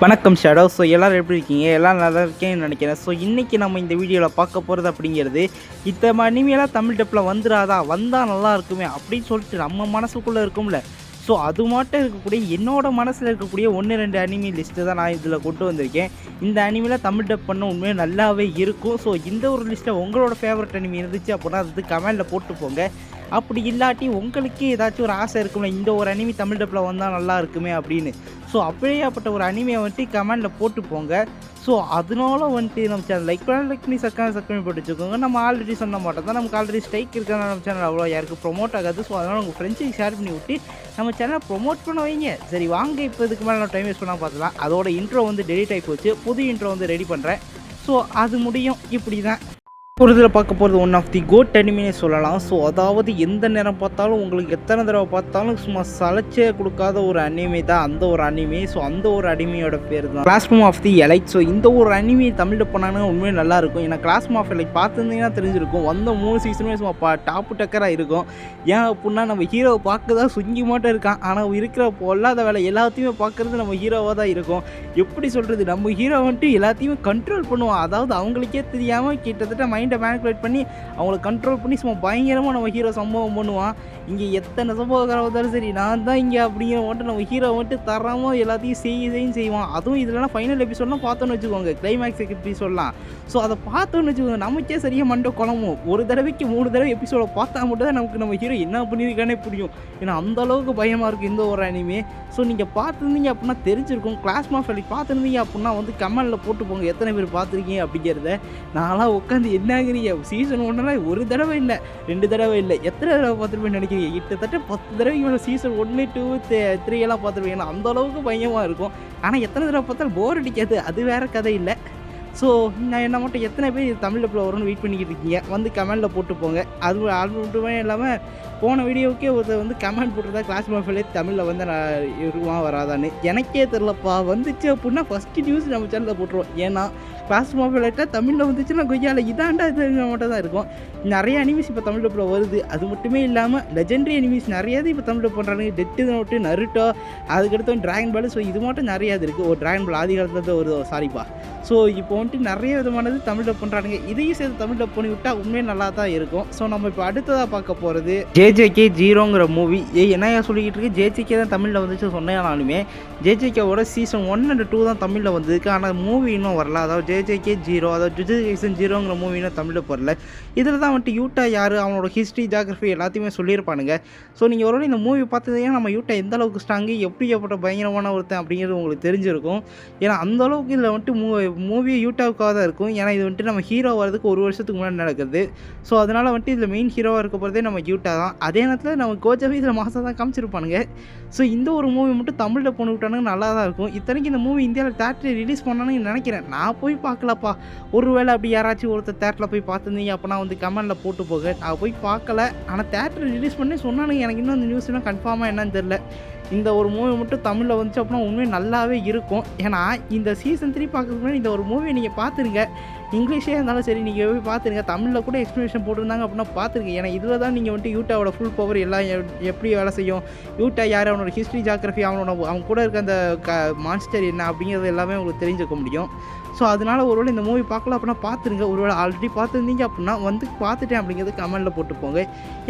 வணக்கம் shadow. So எல்லோரும் எப்படி இருக்கீங்க? எல்லாம் நல்லா இருக்கேன்னு நினைக்கிறேன். ஸோ இன்றைக்கி நம்ம இந்த வீடியோவில் பார்க்க போகிறது அப்படிங்கிறது, இத்தனை இனிமேலாம் தமிழ் டப்பில் வந்துடாதா, வந்தால் நல்லா இருக்குமே அப்படின்னு சொல்லிட்டு நம்ம மனசுக்குள்ளே இருக்கும்ல. ஸோ அது மட்டும் இருக்கக்கூடிய என்னோட மனசில் இருக்கக்கூடிய 1-2 அனிமி லிஸ்ட்டு தான் நான் இதில் கொண்டு வந்திருக்கேன். இந்த அனிமியில் தமிழ் டப் பண்ண உண்மையாக நல்லாவே இருக்கும். ஸோ இந்த ஒரு லிஸ்ட்டில் உங்களோட ஃபேவரட் அனிமி இருந்துச்சு அப்படின்னா அது கமெண்டில் போட்டு போங்க. அப்படி இல்லாட்டி உங்களுக்கு ஏதாச்சும் ஒரு ஆசை இருக்கும்ல, இந்த ஒரு அனிமி தமிழ் டப்பில் வந்தால் நல்லா இருக்குமே அப்படின்னு. ஸோ அப்படியேப்பட்ட ஒரு அனிமையை வந்துட்டு கமெண்டில் போட்டு போங்க. ஸோ அதனால வந்துட்டு நம்ம சேனல் லைக் பண்ணி சப்ஸ்கிரைப் போட்டு வச்சுக்கோங்க. நம்ம ஆல்ரெடி சொன்ன மாட்டோம் தான், நமக்கு ஆல்ரெடி ஸ்ட்ரைக் இருக்கிறனால நம்ம சேனல் அவ்வளோ யாருக்கு ப்ரொமோட் ஆகாது. ஸோ அதனால் உங்கள் ஃப்ரெண்ட்ஸுக்கு ஷேர் பண்ணி விட்டு நம்ம சேனலை ப்ரொமோட் பண்ண வைங்க. சரி வாங்க, இப்போ இதுக்கு மேலே நான் டைம் வேஸ்ட் பண்ணால் பார்த்துலாம். அதோட இன்ட்ரோ வந்து டெலிட் ஆகி போச்சு, புது இன்ட்ரோ வந்து ரெடி பண்ணுறேன். ஸோ அது முடியும் இப்படி தான். ஒரு இதில் பார்க்க போகிறது ஒன் ஆஃப் தி கோட் அனிமினே சொல்லலாம். ஸோ அதாவது எந்த நேரம் பார்த்தாலும் உங்களுக்கு எத்தனை தடவை பார்த்தாலும் சும்மா சளைச்சே கொடுக்காத ஒரு அனிமி தான் அந்த ஒரு அனிமி. ஸோ அந்த ஒரு அனிமியோட பேர் தான் classroom of the elite. So இந்த ஒரு அனிமி தமிழில் பண்ணாங்கன்னா உண்மையாக நல்லாயிருக்கும். ஏன்னா கிளாஸ் ரூம் ஆஃப் எலைட் பார்த்துருந்தீங்கன்னா தெரிஞ்சிருக்கும், வந்த 3 சீசனுமே சும்மா டாப்பு டக்கராக இருக்கும். ஏன் அப்படின்னா நம்ம ஹீரோவை பார்க்க தான் சுங்கி மட்டும் இருக்கான், ஆனால் இருக்கிற பொல்லாத வேலை எல்லாத்தையுமே பார்க்குறது நம்ம ஹீரோவாக தான் இருக்கும். எப்படி சொல்கிறது, நம்ம ஹீரோ வந்துட்டு எல்லாத்தையுமே கண்ட்ரோல் பண்ணுவோம். அதாவது அவங்களுக்கே தெரியாமல் கிட்டத்தட்ட மைண்டை மேனிபுலேட் பண்ணி அவங்கள கண்ட்ரோல் பண்ணி சும்மா பயங்கரமாக நம்ம ஹீரோ சம்பவம் பண்ணுவான். இங்கே எத்தனை சம்பவம் வந்தாலும் சரி நான் தான் இங்கே அப்படிங்கிற மட்டும் நம்ம ஹீரோ வந்துட்டு தராமல் எல்லாத்தையும் செய்வான். அதுவும் இதெல்லாம் ஃபைனல் எபிசோட்லாம் பார்த்தோன்னு வச்சுக்கோங்க, கிளைமேக்ஸ் எபிசோட்லாம். ஸோ அதை பார்த்தோன்னு வச்சுக்கோங்க, நமக்கே சரியாக மண்டை குழம்பும். ஒரு தடவைக்கு 3 தடவை எபிசோடை பார்த்தா மட்டும் தான் நமக்கு நம்ம ஹீரோ என்ன பண்ணியிருக்கானே புரியும். ஏன்னா அந்தளவுக்கு பயமாக இருக்குது இந்த ஒரு அனிமே. ஸோ நீங்கள் பார்த்துருந்தீங்க அப்படின்னா தெரிஞ்சிருக்கும். கிளாஸ் ஆஃப் எலைட் பார்த்துருந்தீங்க அப்படின்னா வந்து கமெண்டில் போட்டு போங்க எத்தனை பேர் பார்த்துருக்கீங்க அப்படிங்கிறத. நான்லாம் உட்காந்து என்னங்கிறீங்க சீசன் 1 ஒரு தடவை இல்லை 2 தடவை இல்லை, எத்தனை தடவை பார்த்துருப்பேன்னு நினைக்கிறீங்க? கிட்டத்தட்ட 10 தடவைக்கு மேலே சீசன் 1, 2, 3 எல்லாம் பார்த்துருப்பீங்க. ஏன்னா அந்த அளவுக்கு பயமாக இருக்கும். ஆனால் எத்தனை தடவை பார்த்தாலும் போர் அடிக்காது, அது வேறு கதை இல்லை. ஸோ நான் என்ன மட்டும் எத்தனை பேர் இது தமிழ் டப்பில் வரும்னு வெயிட் பண்ணிக்கிட்டு இருக்கீங்க வந்து கமெண்டில் போட்டு போங்க. அது மட்டுமே இல்லாமல் போன வீடியோவுக்கே ஒருத்தர் வந்து கமெண்ட் போட்டுருந்தா கிளாஸ் மாஃபிலே தமிழில் வந்து நான் இருக்குமா வராதான்னு எனக்கே தெரிலப்பா. வந்துச்சு அப்படின்னா ஃபஸ்ட்டு நியூஸ் நம்ம சேனலில் போட்டுருவோம். ஏன்னா கிளாஸ் மாஃபிலேட்டாக தமிழில் வந்துச்சுன்னா கொய்யால இதாண்டா இது மட்டும் தான் இருக்கும். நிறைய அனிமீஸ் இப்போ தமிழ் டப்பில் வருது. அது மட்டுமே இல்லாமல் லெஜெண்டரி அனிமீஸ் நிறையாவது இப்போ தமிழ் டப் பண்ணுறாங்க. டெத்து நோட்டு, நருட்டோ, அதுக்கடுத்து ட்ராகன் பால். ஸோ இது மட்டும் நிறையாது இருக்குது. ஒரு ட்ராகன் பால் ஆதி காலத்தில் தான் வருது, சாரிப்பா. ஸோ இப்போ வந்துட்டு நிறைய விதமானது தமிழ் டப் பண்ணுறானுங்க. இதையும் சேர்த்து தமிழ் டப் பண்ணி விட்டால் உண்மையாக நல்லா தான் இருக்கும். ஸோ நம்ம இப்போ அடுத்ததாக பார்க்க போகிறது JJK 0ங்கிற மூவி. என்னையா சொல்லிக்கிட்டு இருக்கு, JJK தான் தமிழில் வந்துச்சு சொன்னாலுமே JJKவோட சீசன் 1 and 2 தான் தமிழில் வந்திருக்கு. ஆனால் மூவி இன்னும் வரல. அதாவது JJK 0, அதாவது ஜுஜுட்சு 0ங்கிற மூவி இன்னும் தமிழில் வரல. இதில் தான் வந்துட்டு யூட்டா யார், அவனோட ஹிஸ்ட்ரி, ஜியாகிரஃபி எல்லாத்தையுமே சொல்லியிருப்பானுங்க. ஸோ நீங்கள் ஒரு இந்த மூவி பார்த்தீங்கன்னா நம்ம யூட்டா எந்த அளவுக்கு ஸ்ட்ராங்கு, எப்படி ஏற்பட்ட பயங்கரமான ஒருத்தன் அப்படிங்கிறது உங்களுக்கு தெரிஞ்சிருக்கும். ஏன்னா அந்தளவுக்கு இதில் வந்துட்டு மூவி யூட்டாவுக்காக தான் இருக்கும். ஏன்னா இது வந்துட்டு நம்ம ஹீரோ வரதுக்கு 1 வருஷத்துக்கு முன்னாடி நடக்குது. ஸோ அதனால் வந்துட்டு இதில் மெயின் ஹீரோவாக இருக்க போகிறதே நம்ம யூட்டா தான். அதே நேரத்தில் நம்ம கோஜாவே இதில் மாதம் தான் காமிச்சிருப்பானுங்க. ஸோ இந்த ஒரு மூவி மட்டும் தமிழில் போட்டு விட்டானுங்க நல்லா தான் இருக்கும். இத்தனைக்கு இந்த மூவி இந்தியாவில் தேட்டரில் ரிலீஸ் பண்ணான்னு நினைக்கிறேன். நான் போய் பார்க்கலப்பா. ஒருவேளை அப்படி யாராச்சும் ஒருத்தர் தேட்டரில் போய் பார்த்துருந்தீங்க அப்படின்னா வந்து கமெண்டில் போட்டு போக. நான் போய் பார்க்கல, ஆனால் தேட்டரில் ரிலீஸ் பண்ணி சொன்னானுங்க. எனக்கு இன்னும் அந்த நியூஸ்லாம் கன்ஃபார்மாக என்னன்னு தெரில. இந்த ஒரு மூவி மட்டும் தமிழில் வந்துச்சு அப்படின்னா உண்மையாக நல்லாவே இருக்கும். ஏன்னா இந்த சீசன் 3 பார்க்கறதுக்கு முன்னாடி இந்த ஒரு மூவியை நீங்கள் பார்த்துருங்க. இங்கிலீஷே இருந்தாலும் சரி நீங்கள் போய் பார்த்துருங்க. தமிழில் கூட எக்ஸ்ப்ளனேஷன் போட்டிருந்தாங்க அப்படின்னா பார்த்துருங்க. ஏன்னா இதில் தான் நீங்கள் வந்துட்டு யூட்டாவோட ஃபுல் பவர் எல்லாம் எப்படி வேலை செய்யும், யூட்டா யார், அவனோட ஹிஸ்ட்ரி, ஜியாகிரஃபி, அவன் கூட இருக்க அந்த மான்ஸ்டர் என்ன அப்படிங்கிறது எல்லாமே உங்களுக்கு தெரிஞ்சுக்க முடியும். ஸோ அதனால் ஒருவேளை இந்த மூவி பார்க்கல அப்படின்னா பார்த்துருங்க. ஒருவேளை ஆல்ரெடி பார்த்துருந்தீங்க அப்படின்னா வந்து பார்த்துட்டேன் அப்படிங்கிறது கமெண்டில் போட்டு போங்க.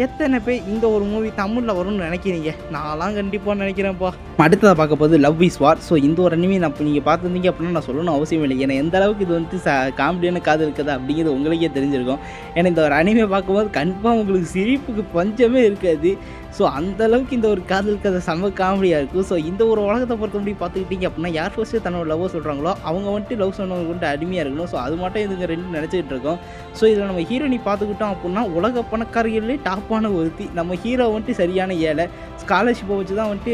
எத்தனை பேர் இந்த ஒரு மூவி தமிழில் வரும்னு நினைக்கிறீங்க? நான்லாம் கண்டிப்பாக நினைக்கிறேன்ப்பா. அடுத்ததாக பார்க்க போது லவ் இஸ் வார். ஸோ இந்த ஒரு அனிமே நீங்கள் பார்த்துருந்தீங்க அப்படின்னா நான் சொல்லணும் அவசியம் இல்லை. ஏன்னா எந்த அளவுக்கு இது வந்து காமெடியான காதல் இருக்குது அப்படிங்கிறது உங்களுக்கே தெரிஞ்சிருக்கும். ஏன்னா இந்த ஒரு அனிமே பார்க்கும்போது கன்ஃபார்ம் உங்களுக்கு சிரிப்புக்கு பஞ்சமே இருக்காது. ஸோ அந்தளவுக்கு இந்த ஒரு காதல் கதை செம்ம காமெடியாக இருக்கும். ஸோ இந்த ஒரு உலகத்தை பொறுத்த முடியும் பார்த்துக்கிட்டிங்க அப்படின்னா யார் ஃபர்ஸ்ட்டு தன்னோட லவ்வை சொல்கிறாங்களோ அவங்க வந்துட்டு லவ் சொன்னவங்க வந்துட்டு அடிமையாக இருக்கணும். ஸோ அது மட்டும் இதுங்க 2 நினச்சிக்கிட்டு இருக்கோம். ஸோ இதில் நம்ம ஹீரோனி பார்த்துக்கிட்டோம் அப்படின்னா உலக பணக்காரர்களே டாப்பான ஒருத்தி. நம்ம ஹீரோ வந்துட்டு சரியான ஏழை. ஸ்காலர்ஷிப்பை வச்சு தான் வந்துட்டு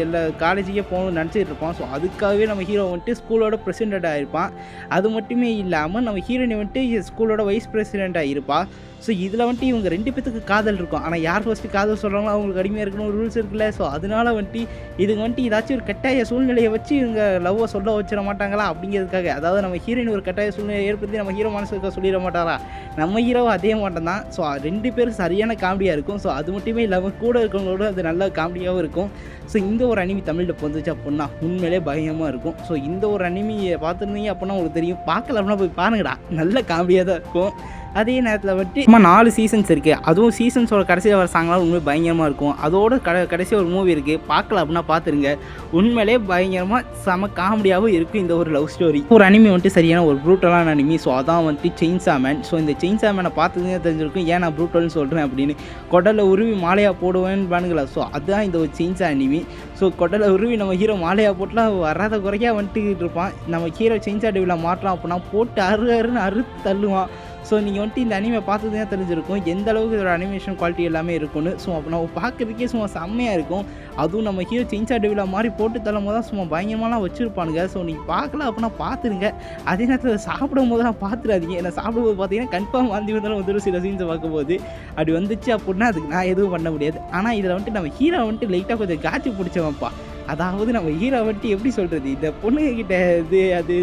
எல்லா காலேஜுக்கே போகணும்னு நினச்சிட்டு இருப்பான். ஸோ அதுக்காகவே நம்ம ஹீரோ வந்துட்டு ஸ்கூலோட பிரசிடெண்ட்டாக இருப்பான். அது மட்டுமே இல்லாமல் நம்ம ஹீரோனி வந்துட்டு ஸ்கூலோட வைஸ் பிரசிடெண்ட்டாக இருப்பாள். ஸோ இதில் வந்துட்டு இவங்க 2 பேத்துக்கு காதல் இருக்கும். ஆனால் யார் ஃபர்ஸ்ட்டு காதல் சொல்கிறாங்க பண்ணுறாங்களோ அவங்களுக்கு அடிமையாக இருக்கணும் ரூல்ஸ் இருக்குல்ல. ஸோ அதனால வந்துட்டு இதுங்க வந்துட்டு ஏதாச்சும் ஒரு கட்டாய சூழ்நிலையை வச்சு இவங்க லவ்வை சொல்ல வச்சிட மாட்டாங்களா அப்படிங்கிறதுக்காக. அதாவது நம்ம ஹீரோயின் ஒரு கட்டாய சூழ்நிலையை ஏற்படுத்தி நம்ம ஹீரோ மனசுக்கு சொல்லிட மாட்டாரா, நம்ம ஹீரோவும் அதே மாட்டம் தான். ஸோ 2 பேரும் சரியான காமெடியாக இருக்கும். ஸோ அது மட்டுமே இல்லாமல் கூட இருக்கவங்களோட அது நல்ல காமெடியாகவும் இருக்கும். ஸோ இந்த ஒரு அனிமி தமிழில் வந்துச்சு அப்படின்னா உண்மையிலே பயங்கரமாக இருக்கும். ஸோ இந்த ஒரு அனிமியை பார்த்துருந்தீங்க அப்படின்னா உங்களுக்கு தெரியும். பார்க்கல அப்படின்னா போய் பாருங்கடா, நல்ல காமெடியாக தான் இருக்கும். அதே நேரத்தில் வந்துட்டு நம்ம 4 சீசன்ஸ் இருக்குது. அதுவும் சீசன்ஸோட கடைசியில் வர சாங்லாம் உண்மையை பயங்கரமாக இருக்கும். அதோட கடைசி ஒரு மூவி இருக்குது, பார்க்கல அப்படின்னா பார்த்துருங்க. உண்மையிலே பயங்கரமாக செம காமெடியாகவும் இருக்கும் இந்த ஒரு லவ் ஸ்டோரி. ஒரு அனிமி வந்துட்டு சரியான ஒரு ப்ரூட்டலான அனிமி. ஸோ அதான் வந்துட்டு செயின்சா மேன். ஸோ இந்த செயின்சா மேனை பார்த்துங்க தெரிஞ்சிருக்கும் ஏன் நான் ப்ரூட்டல்னு சொல்கிறேன் அப்படின்னு. கொடலை உருவி மாலையாக போடுவேன்னு பானுங்களா. ஸோ அதுதான் இந்த ஒரு செயின்சா அனிமி. ஸோ கொடலை உருவி நம்ம ஹீரோ மாலையாக போட்டுலாம் வராத குறையாக வந்துட்டுக்கிட்டு இருப்பான். நம்ம ஹீரோ செயின்சா டெவியில் மாட்டலாம் அப்படின்னா போட்டு அருன்னு அறுத்து தள்ளுவான். ஸோ நீங்கள் வந்துட்டு இந்த அனிமே பார்த்தது தான் தெரிஞ்சிருக்கும் எந்த அளவுக்கு இதோட அனிமேஷன் குவாலிட்டி எல்லாமே இருக்குன்னு. ஸோ அப்போ நம்ம பார்க்குறதுக்கே சும்மா செம்மையாக இருக்கும். அதுவும் நம்ம ஹீரோ செயின்சா டெவிலா மாதிரி போட்டு தள்ளும் போது தான் சும்மா பயங்கரமாலாம் வச்சுருப்பானுங்க. ஸோ நீங்கள் பார்க்கல அப்படின்னா பார்த்துருங்க. அதே நேரத்தில் சாப்பிடும் போது தான் பார்த்துடாதீங்க. ஏன்னா சாப்பிடும்போது பார்த்தீங்கன்னா கன்ஃபார்ம் வாந்தி வந்தாலும் வந்துடும் சில சீன்ஸை பார்க்கும்போது. அப்படி வந்துச்சு அப்படின்னா அதுக்கு நான் எதுவும் பண்ண முடியாது. ஆனால் இதில் வந்துட்டு நம்ம ஹீரோ வந்துட்டு லைட்டாக கொஞ்சம் காட்சி பிடிச்சவன்ப்பா. அதாவது நம்ம ஹீரோ வந்துட்டு எப்படி சொல்கிறது, இந்த பொண்ணுக்கிட்ட அது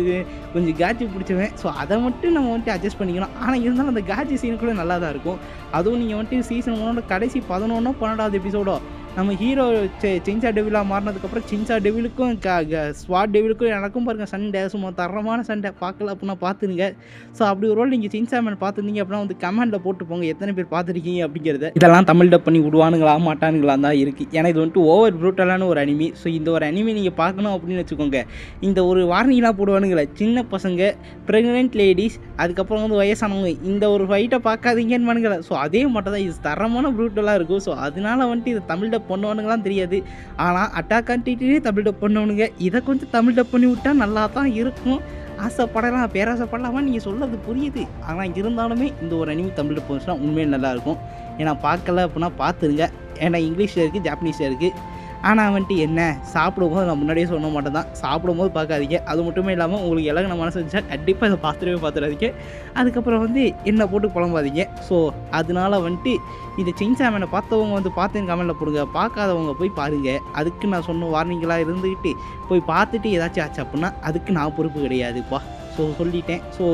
கொஞ்சம் காட்சி பிடிச்சவன். ஸோ அதை மட்டும் நம்ம வந்துட்டு அட்ஜஸ்ட் பண்ணிக்கணும். ஆனால் இருந்தாலும் அந்த காட்சி சீன் கூட நல்லா தான் இருக்கும். அதுவும் நீங்கள் வந்துட்டு சீசன் 1 கடைசி 11 12வது எபிசோடோ நம்ம ஹீரோ செயின்சா டெவிலாக மாறினதுக்கப்புறம் செயின்சா டெவிலுக்கும் ஸ்வாட் டெவிலுக்கும் எனக்கும் பாருங்கள் சண்டை, சும்மா தரமான சண்டை. பார்க்கல அப்படின்னா பார்த்துருங்க. ஸோ அப்படி ஒரு ரோல் நீங்கள் செயின்சா மேன் பார்த்துருந்தீங்க அப்படின்னா வந்து கமெண்டில் போட்டு போங்க எத்தனை பேர் பார்த்துருக்கீங்க அப்படிங்கிறத. இதெல்லாம் தமிழ் டப் பண்ணி விடுவானுங்களா மாட்டானுங்களா தான் இருக்குது. ஏன்னா இது வந்துட்டு ஓவர் ப்ரூட்டலான ஒரு அனிமி. ஸோ இந்த ஒரு அனிமி நீங்கள் பார்க்கணும் அப்படின்னு வச்சுக்கோங்க. இந்த ஒரு வார்னிங்லாம் போடுவானுங்களே, சின்ன பசங்க, ப்ரெக்னென்ட் லேடிஸ், அதுக்கப்புறம் வந்து வயசானவங்க, இந்த ஒரு ஃபைட்டை பார்க்காதீங்கன்னு பானுங்களே. ஸோ அதே மட்டும் தான் இது தரமான ப்ரூட்டலாக இருக்கும். ஸோ அதனால வந்துட்டு இது தமிழ் டப் பண்ணுவானுங்களாம் தெரியாது. ஆனால் அட்டாக் ஆன் டைட்டனே தமிழ் டப் பண்ணுவானுங்க. இதை கொஞ்சம் தமிழ் டப் பண்ணி விட்டால் நல்லா தான் இருக்கும். ஆசைப்படலாம், பேராசைப்படலாமா நீங்கள் சொல்கிறது புரியுது. ஆனால் இருந்தாலுமே இந்த ஒரு அனிமி தமிழ் டப் வந்துச்சுன்னா உண்மையே நல்லாயிருக்கும். ஏன்னா பார்க்கல அப்படின்னா பார்த்துருங்க. ஏன்னா இங்கிலீஷில் இருக்குது, ஜாப்பனீஸில் இருக்குது. ஆனால் வந்துட்டு என்ன சாப்பிடும்போது நான் முன்னாடியே சொன்ன மாட்டேன் தான், சாப்பிடும்போது பார்க்காதீங்க. அது மட்டுமே இல்லாமல் உங்களுக்கு இலகுன மனசு இருந்துச்சா கண்டிப்பாக இதை பார்த்துடாதீங்க. அதுக்கப்புறம் வந்து என்ன போட்டு புலம்பாதீங்க. ஸோ அதனால வந்துட்டு இந்த செயின்சா மேனை பார்த்தவங்க வந்து பார்த்துன்னு கமெண்ட்டில் போடுங்க. பார்க்காதவங்க போய் பாருங்கள். அதுக்கு நான் சொன்ன வார்னிங்களாக இருந்துக்கிட்டு போய் பார்த்துட்டு ஏதாச்சும் ஆச்சு அப்படின்னா அதுக்கு நான் பொறுப்பு கிடையாதுப்பா. ஸோ சொல்லிட்டேன். ஸோ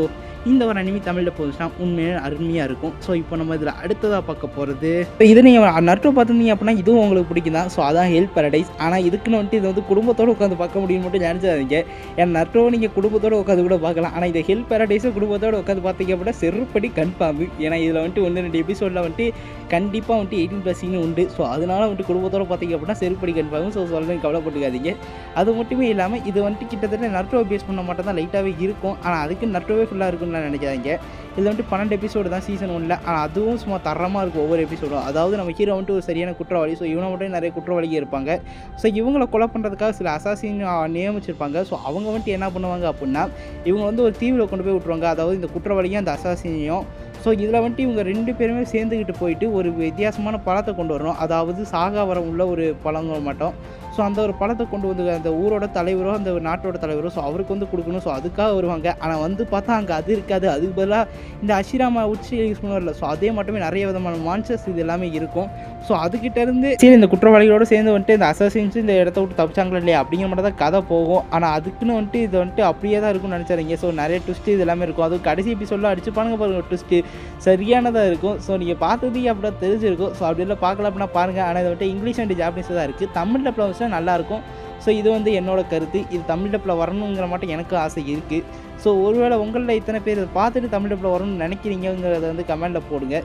இந்த ஒரு அனிமி தமிழில் போச்சுன்னா உண்மையே அருமையாக இருக்கும். ஸோ இப்போ நம்ம இதில் அடுத்ததாக பார்க்க போகிறது, இதை நீங்கள் நருட்டோ பார்த்துருந்தீங்க அப்படின்னா இதுவும் உங்களுக்கு பிடிக்கும் தான். ஸோ அதான் ஹெல் பேரடைஸ். ஆனால் இதுக்குன்னு வந்துட்டு இது வந்து குடும்பத்தோடு உட்காந்து பார்க்க முடியும்னு மட்டும் நினச்சாதீங்க. ஏன்னா நருட்டோவை நீங்கள் குடும்பத்தோடு உட்காந்து கூட பார்க்கலாம். ஆனால் இந்த ஹெல் பேரடைஸை குடும்பத்தோடு உட்காந்து பார்த்தீங்க அப்படின்னா செருப்படி கன்ஃபார்ம். ஏன்னா இதில் வந்துட்டு 1-2 எபிசோடில் வந்துட்டு கண்டிப்பாக வந்துட்டு 18+ உண்டு. ஸோ அதனால் வந்துட்டு குடும்பத்தோடு பார்த்தீங்க அப்படின்னா செருப்படி கன்ஃபார்ம். ஸோ சொல்கிறேன், கவலைப்பட்டுக்காதீங்க. அது மட்டுமே இல்லாமல் இது வந்துட்டு கிட்டத்தட்ட நருட்டோவை பேஸ் பண்ண மட்டும் தான் லைட்டாகவே இருக்கும். ஆனால் அதுக்கு நருட்டோவே ஃபுல்லாக இருக்குன்னு நினைக்காதீங்க. இதில் வந்துட்டு 12 எபிசோடு தான் சீசன் 1. ஆனால் அதுவும் சும்மா தரமாக இருக்கும் ஒவ்வொரு எபிசோடும். அதாவது நம்ம ஹீரோ வந்துட்டு ஒரு சரியான குற்றவாளி. ஸோ இவனை மட்டும் நிறைய குற்றவாளிகள் இருப்பாங்க. ஸோ இவங்களை கொலை பண்ணுறதுக்காக சில அசாசின் நியமிச்சிருப்பாங்க. ஸோ அவங்க வந்துட்டு என்ன பண்ணுவாங்க அப்படின்னா இவங்க வந்து ஒரு தீவில் கொண்டு போய் விட்ருவாங்க. அதாவது இந்த குற்றவாளியும் அந்த அசாசினையும். ஸோ இதில் வந்துட்டு இவங்க 2 பேருமே சேர்ந்துக்கிட்டு போயிட்டு ஒரு வித்தியாசமான பழத்தை கொண்டு வரணும். அதாவது சாகா வரம் உள்ள ஒரு பழங்க மாட்டோம். ஸோ அந்த ஒரு பழத்தை கொண்டு வந்து அந்த ஊரோட தலைவரோ அந்த நாட்டோட தலைவரோ ஸோ அவருக்கு வந்து கொடுக்கணும். ஸோ அதுக்காக வருவாங்க. ஆனால் வந்து பார்த்தா அங்கே அது இருக்காது. அதுக்கு பதிலாக இந்த அஷிராமா உச்சி யூஸ் பண்ணுவார்ல, ஸோ அதே மட்டுமே நிறைய விதமான மான்ஸ்டர்ஸ் இது எல்லாமே இருக்கும். ஸோ அதுக்கிட்டேருந்து சரி இந்த குற்றவாளிகளோடு சேர்ந்து வந்துட்டு இந்த அசாசின்ஸ் இந்த இடத்த விட்டு தப்பிச்சாங்களா இல்லையா அப்படிங்கிற மட்டும் தான் கதை போகும். ஆனால் அதுக்குன்னு வந்துட்டு இது வந்துட்டு அப்படியே தான் இருக்கும்னு நினச்சாதீங்க. ஸோ நிறைய ட்விஸ்ட்டு இது எல்லாமே இருக்கும். அது கடைசி எபிசோடில் அடிச்சுப்பானுங்க பாருங்கள், ட்விஸ்ட்டு சரியானதாக இருக்கும். ஸோ நீங்கள் பார்த்ததுக்கு அப்படி தான் தெரிஞ்சிருக்கும். ஸோ அப்படி இல்லை பார்க்கல அப்படின்னா பாருங்கள். ஆனால் இது வந்துட்டு இங்கிலீஷ் அண்ட் ஜாப்பனீஸ் தான் இருக்குது. தமிழில் ப்ளவுஸ்னா நல்லாயிருக்கும். ஸோ இது வந்து என்னோட கருத்து. இது தமிழ் டப்பில் வரணுங்கிற மட்டும் எனக்கு ஆசை இருக்குது. ஸோ ஒருவேளை உங்களில் இத்தனை பேர் இதை பார்த்துட்டு தமிழ் டப்பில் வரணும்னு நினைக்கிறீங்கிறத வந்து கமெண்டில் போடுங்க.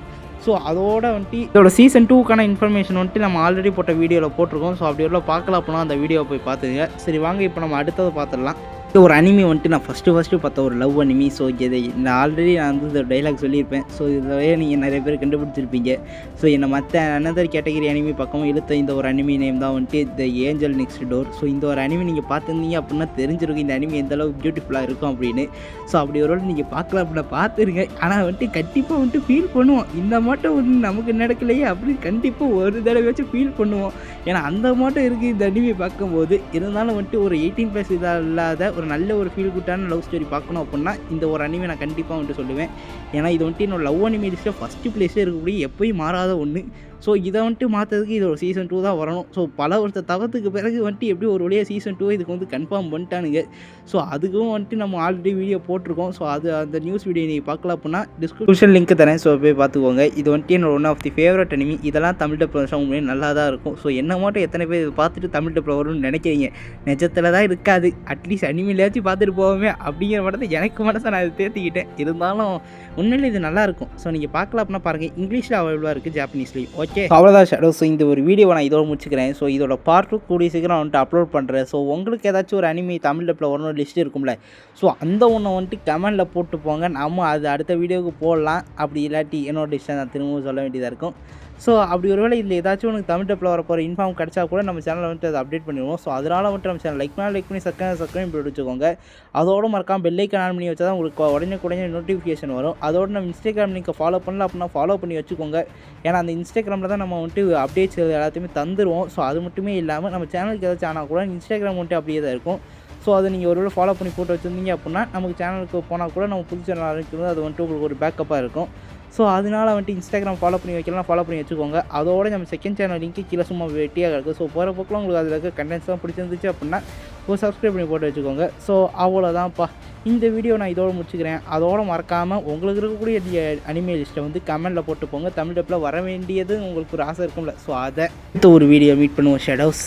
ஸோ அதோட வந்துட்டு இதோட சீசன் 2க்கான இன்ஃபர்மேஷன் வந்துட்டு நம்ம ஆல்ரெடி போட்ட வீடியோவில் போட்டிருக்கோம். ஸோ அப்படி எல்லாம் பார்க்கலாம் அப்படின்னா அந்த வீடியோவை போய் பார்த்துங்க. சரி வாங்க இப்போ நம்ம அடுத்தது பார்த்துடலாம். ஒரு அனிமி வந்துட்டு நான் ஃபஸ்ட்டு பார்த்த ஒரு லவ் அனிமி. ஸோ இதை நான் ஆல்ரெடி நான் வந்து டைலாக் சொல்லியிருப்பேன். ஸோ இதையே நீங்கள் நிறைய பேர் கண்டுபிடிச்சிருப்பீங்க. ஸோ என்னை மற்ற அனதர் கேட்டகரி அனிமி பக்கமும் இழுத்த இந்த ஒரு அனிமி நேம் தான் வந்துட்டு த ஏஞ்சல் நெக்ஸ்ட் டோர். ஸோ இந்த ஒரு அனிமி நீங்கள் பார்த்துருந்தீங்க அப்படின்னா தெரிஞ்சிருக்கும் இந்த அனிமி எந்த அளவுக்கு பியூட்டிஃபுல்லாக இருக்கும் அப்படின்னு. ஸோ அப்படி ஒரு நீங்கள் பார்க்கலாம் அப்படின்னா பார்த்துருங்க. ஆனால் வந்துட்டு கண்டிப்பாக வந்துட்டு ஃபீல் பண்ணுவோம், இந்த மாட்டம் ஒன்று நமக்கு நடக்கலையே அப்படின்னு கண்டிப்பாக ஒரு தடவையாச்சும் ஃபீல் பண்ணுவோம். ஏன்னா அந்த மாட்டம் இருக்குது இந்த அனிமி பார்க்கும்போது. இருந்தாலும் வந்துட்டு ஒரு 18+ இதாக இல்லாத ஒரு நல்ல ஒரு ஃபீல் குட்டான லவ் ஸ்டோரி பார்க்கணும் அப்படின்னா இந்த ஒரு அனிமே நான் கண்டிப்பாக வந்துட்டு சொல்லுவேன். ஏன்னா இது வந்துட்டு என்னோட லவ் அனிமே லிஸ்ட்டில் ஃபஸ்ட்டு பிளேஸில் இருக்கக்கூடிய எப்போயும் மாறாத ஒன்று. ஸோ இதை வந்துட்டு மாற்றதுக்கு இது ஒரு சீசன் 2 தான் வரணும். ஸோ பல வருஷ தவத்துக்கு பிறகு வந்துட்டு எப்படி ஒரு வழியாக சீசன் 2 இதுக்கு வந்து கன்ஃபார்ம் பண்ணிட்டானுங்க. ஸோ அதுக்கும் வந்துட்டு நம்ம ஆல்ரெடி வீடியோ போட்டிருக்கோம். ஸோ அந்த நியூஸ் வீடியோ நீங்கள் பார்க்கல அப்படின்னா டிஸ்கிரிப்ஷன் லிங்க் தரேன். ஸோ போய் பார்த்துக்கோங்க. இது வந்துட்டு என்னோட one of the favourite anime. இதெல்லாம் தமிழ் டப்பில் வந்துச்சா உண்மையிலே நல்லா தான் இருக்கும். ஸோ என்ன மட்டும் எத்தனை பேர் இதை பார்த்துட்டு தமிழ் டப்பில் வரும்னு நினைக்கிறீங்க? நிஜத்தில் தான் இருக்காது. அட்லீஸ்ட் அனிமிலையாச்சும் பார்த்துட்டு போவோமே அப்படிங்கிற மட்டும் எனக்கு மனசை நான் இதை தேர்த்திக்கிட்டேன். இருந்தாலும் உண்மையிலே இது நல்லாயிருக்கும். ஸோ நீங்கள் பார்க்கல அப்படின்னா பாருங்கள். இங்கிலீஷில் அவைலபிளாக இருக்குது, ஜாப்பனீஸ்லேயும். ஓகே, அவ்வளோதான் ஷேடோ. ஸோ இந்த ஒரு வீடியோவை நான் இதோட முடிச்சுக்கிறேன். ஸோ இதோட பார்ட் 2 கூடிய சீக்கிரம் வந்துட்டு அப்லோட் பண்ணுறேன். ஸோ உங்களுக்கு ஏதாச்சும் ஒரு அனிமி தமிழ் டப்பில் வரணும் லிஸ்ட் இருக்கும்ல, ஸோ அந்த ஒன்று வந்துட்டு கமெண்டில் போட்டு போங்க. நம்ம அது அடுத்த வீடியோவுக்கு போடலாம். அப்படி இல்லாட்டி என்னோட லிஸ்ட்டை நான் திரும்பவும் சொல்ல வேண்டியதாக இருக்கும். ஸோ அப்படி ஒரு வேளை இதில் ஏதாச்சும் உனக்கு தமிழ் டப்பில் வரப்போகிற இன்ஃபார்ம் கிடச்சா கூட நம்ம சேனலில் வந்துட்டு அதை அப்டேட் பண்ணிடுவோம். ஸோ அதனால் வந்துட்டு நம்ம சேனல் லைக் பண்ணி சப்ஸ்கிரைப் பண்ணி வச்சுக்கோங்க. அதோடு மறக்காம பெல் ஐக்கான் ஆன் பண்ணி வச்சா தான் உங்களுக்கு உடனே நோட்டிஃபிகேஷன் வரும். அதோடு நம்ம இன்ஸ்டாகிராம் லிங்கை ஃபாலோ பண்ணல அப்படின்னா ஃபாலோ பண்ணி வச்சுக்கோங்க. ஏன்னா அந்த இன்ஸ்டாகிராமில் தான் நம்ம வந்துட்டு அப்டேட்ஸ் எல்லாத்தையுமே தந்துடுவோம். ஸோ அது மட்டுமே இல்லாமல் நம்ம சேனலுக்கு ஏதாச்சும் ஆனால் கூட இன்ஸ்டாகிராம் வந்துட்டு அப்படியே தான் இருக்கும். ஸோ அதை நீங்கள் ஒரு வேளை ஃபாலோ பண்ணி போட்டு வச்சுருந்தீங்க அப்படின்னா நமக்கு சேனலுக்கு போனால் கூட நம்ம புது சேனல் ஆரம்பிக்கும்போது அது வந்துட்டு உங்களுக்கு ஒரு பேக்கப்பாக இருக்கும். ஸோ அதனால் வந்துட்டு இன்ஸ்டாகிராம் ஃபாலோ பண்ணி வைக்கலாம், ஃபாலோ பண்ணி வச்சுக்கோங்க. அதோட நம்ம செகண்ட் சேனல் லிங்க்கு கீழே சும்மா வெட்டியாக இருக்குது. ஸோ போகிற போக்கில் உங்களுக்கு அதில் இருக்க கண்டென்ட்ஸ் தான் பிடிச்சிருந்துச்சு அப்படின்னா ஒரு சப்ஸ்கிரைப் பண்ணி போட்டு வச்சுக்கோங்க. ஸோ அவ்வளோதான்ப்பா, இந்த வீடியோ நான் இதோடு முடிச்சுக்கிறேன். அதோடு மறக்காமல் உங்களுக்கு இருக்கக்கூடிய அனிமே லிஸ்ட்டை வந்து கமெண்டில் போட்டு போங்க. தமிழ் டப்பில் வர வேண்டியது உங்களுக்கு ஒரு ஆசை இருக்கும்ல, ஸோ அதை ஒரு வீடியோ மீட் பண்ணுவோம் ஷேடோஸ்.